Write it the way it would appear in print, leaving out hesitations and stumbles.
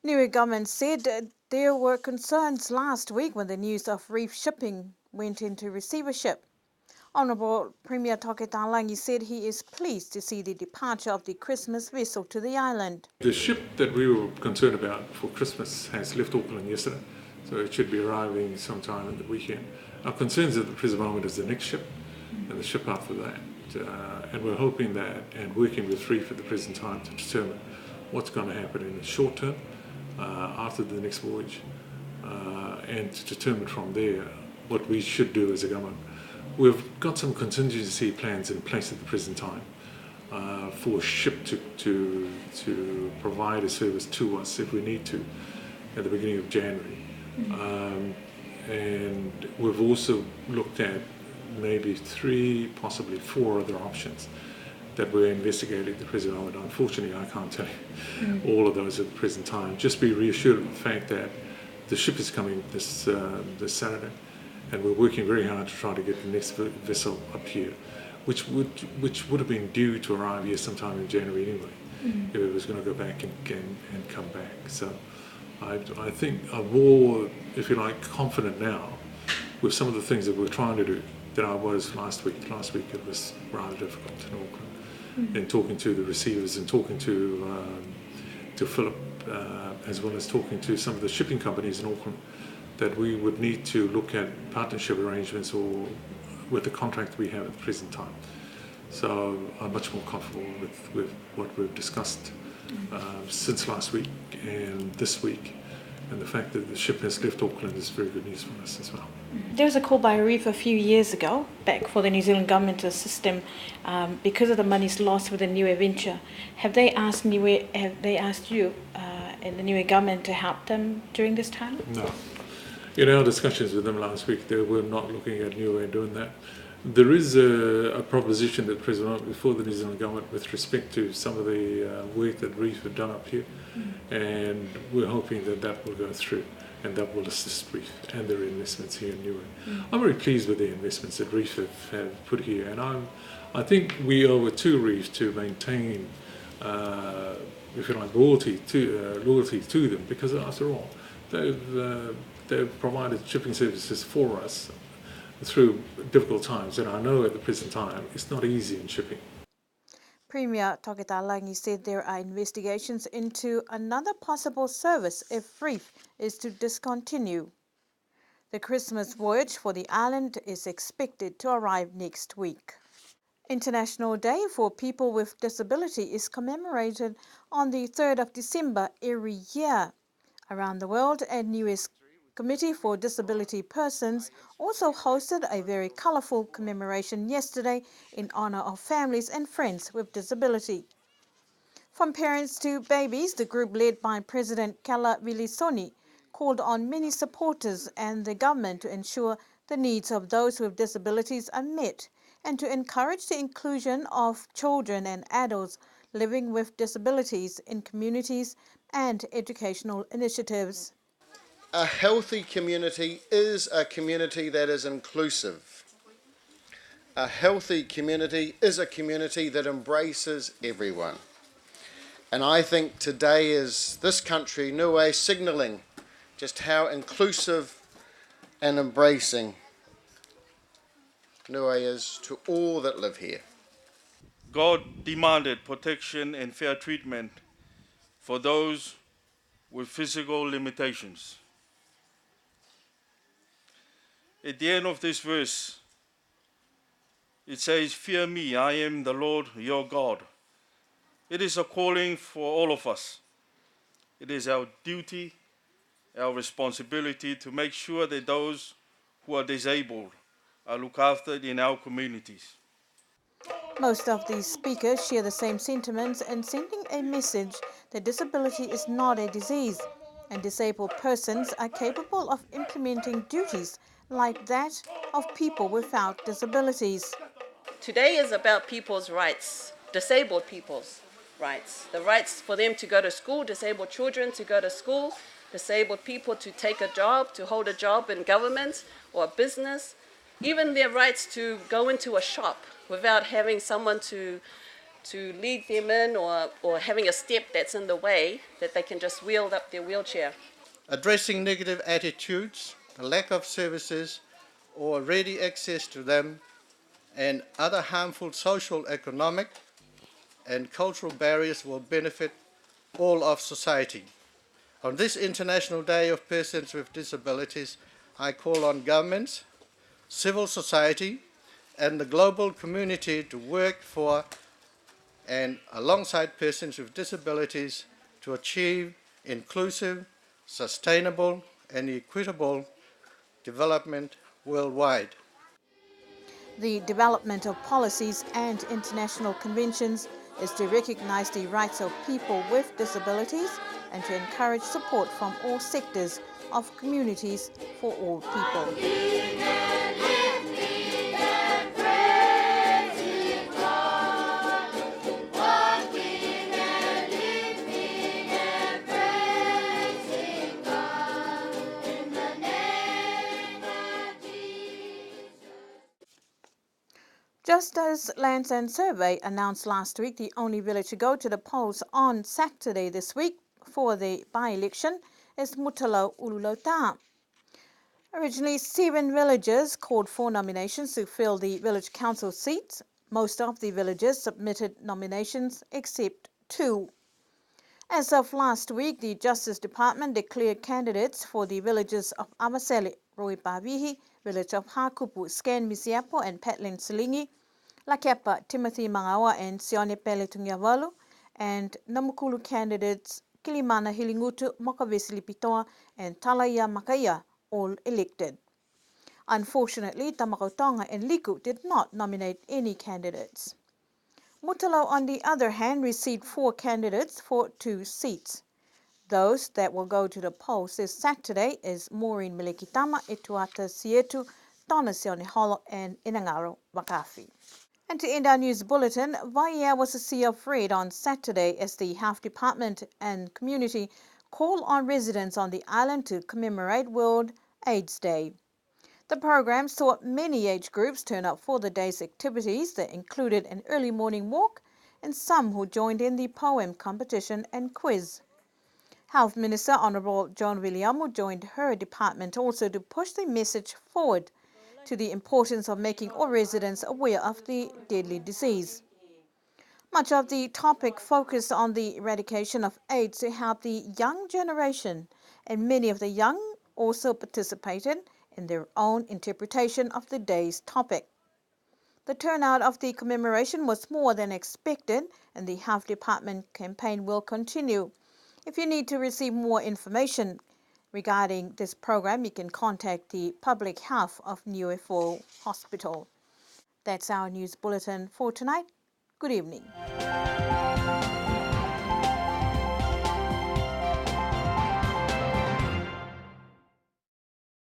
Niue government said there were concerns last week when the news of Reef Shipping went into receivership. Honourable Premier Toke Talangi said he is pleased to see the departure of the Christmas vessel to the island. The ship that we were concerned about for Christmas has left Auckland yesterday, so it should be arriving sometime in the weekend. Our concerns at the present moment is the next ship and the ship after that. And we're hoping that and working with Reef at the present time to determine what's going to happen in the short term after the next voyage and to determine from there what we should do as a government. We've got some contingency plans in place at the present time for a ship to provide a service to us if we need to at the beginning of January. And we've also looked at maybe 3, possibly 4 other options that we're investigating at the present moment. Unfortunately, I can't tell you all of those at the present time. Just be reassured of the fact that the ship is coming this Saturday, and we're working very hard to try to get the next vessel up here, which would have been due to arrive here sometime in January anyway, if it was going to go back and come back. So I think I'm more, if you like, confident now with some of the things that we're trying to do than I was last week. Last week it was rather difficult in Auckland, and talking to the receivers and talking to Philip, as well as talking to some of the shipping companies in Auckland, that we would need to look at partnership arrangements or with the contract we have at the present time. So I'm much more comfortable with what we've discussed since last week and this week, and the fact that the ship has left Auckland is very good news for us as well. There was a call by Reef a few years ago, back for the New Zealand government to assist them because of the monies lost with the Niue venture. Have they asked you and the Niue government to help them during this time? No. In our discussions with them last week, they were not looking at Niue and doing that. There is a proposition that President before the New Zealand government with respect to some of the work that Reef have done up here, and we're hoping that that will go through and that will assist Reef and their investments here in Niue. I'm very pleased with the investments that Reef have put here, and I think we owe it to Reef to maintain, if you like, loyalty to them, because after all, they've provided shipping services for us through difficult times, and I know at the present time it's not easy in shipping. Premier Toke Talangi said there are investigations into another possible service if Reef is to discontinue. The Christmas voyage for the island is expected to arrive next week. International Day for People with Disability is commemorated on the 3rd of December every year. Around the world, and Niue's Committee for Disability Persons also hosted a very colourful commemoration yesterday in honour of families and friends with disability. From parents to babies, the group led by President Kala Vilisoni called on many supporters and the government to ensure the needs of those with disabilities are met and to encourage the inclusion of children and adults living with disabilities in communities and educational initiatives. A healthy community is a community that is inclusive. A healthy community is a community that embraces everyone. And I think today is this country, Niue, signalling just how inclusive and embracing Niue is to all that live here. God demanded protection and fair treatment for those with physical limitations. At the end of this verse, it says, "Fear me, I am the Lord your God." It is a calling for all of us. It is our duty, our responsibility to make sure that those who are disabled are looked after in our communities. Most of these speakers share the same sentiments in sending a message that disability is not a disease and disabled persons are capable of implementing duties like that of people without disabilities. Today is about people's rights, disabled people's rights. The rights for them to go to school, disabled children to go to school, disabled people to take a job, to hold a job in government or a business, even their rights to go into a shop without having someone to to lead them in, or having a step that's in the way that they can just wheel up their wheelchair. Addressing negative attitudes, the lack of services or ready access to them, and other harmful social, economic, and cultural barriers will benefit all of society. On this International Day of Persons with Disabilities, I call on governments, civil society, and the global community to work for and alongside persons with disabilities to achieve inclusive, sustainable, and equitable development worldwide. The development of policies and international conventions is to recognize the rights of people with disabilities and to encourage support from all sectors of communities for all people. Just as Lands and Survey announced last week, the only village to go to the polls on Saturday this week for the by-election is Mutalo Ululota. Originally, 7 villages called for nominations to fill the village council seats. Most of the villages submitted nominations except 2. As of last week, the Justice Department declared candidates for the villages of Avaseli, Roipavihi, village of Hakupu, Scan Misiapo, and Petlin Silingi, Lakepa, Timothy Mangawa, and Sione Peletungiavalu, and Namukulu candidates Kilimana Hilingutu, Mokavesili Pitoa, and Talaya Makaya, all elected. Unfortunately, Tamakotonga and Liku did not nominate any candidates. Mutalo, on the other hand, received 4 candidates for 2 seats. Those that will go to the polls this Saturday is Maureen Melekitama, Etuata Sietu, Donna Sione Holo, and Inangaro Wakafi. And to end our news bulletin, Vaia was a sea of red on Saturday as the Health Department and community call on residents on the island to commemorate World AIDS Day. The program saw many age groups turn up for the day's activities that included an early morning walk and some who joined in the poem competition and quiz. Health Minister Honourable John Williamu joined her department also to push the message forward to the importance of making all residents aware of the deadly disease. Much of the topic focused on the eradication of AIDS to help the young generation, and many of the young also participated in their own interpretation of the day's topic. The turnout of the commemoration was more than expected, and the Health Department campaign will continue. If you need to receive more information regarding this program, you can contact the Public Health of Niuefo Hospital. That's our news bulletin for tonight. Good evening.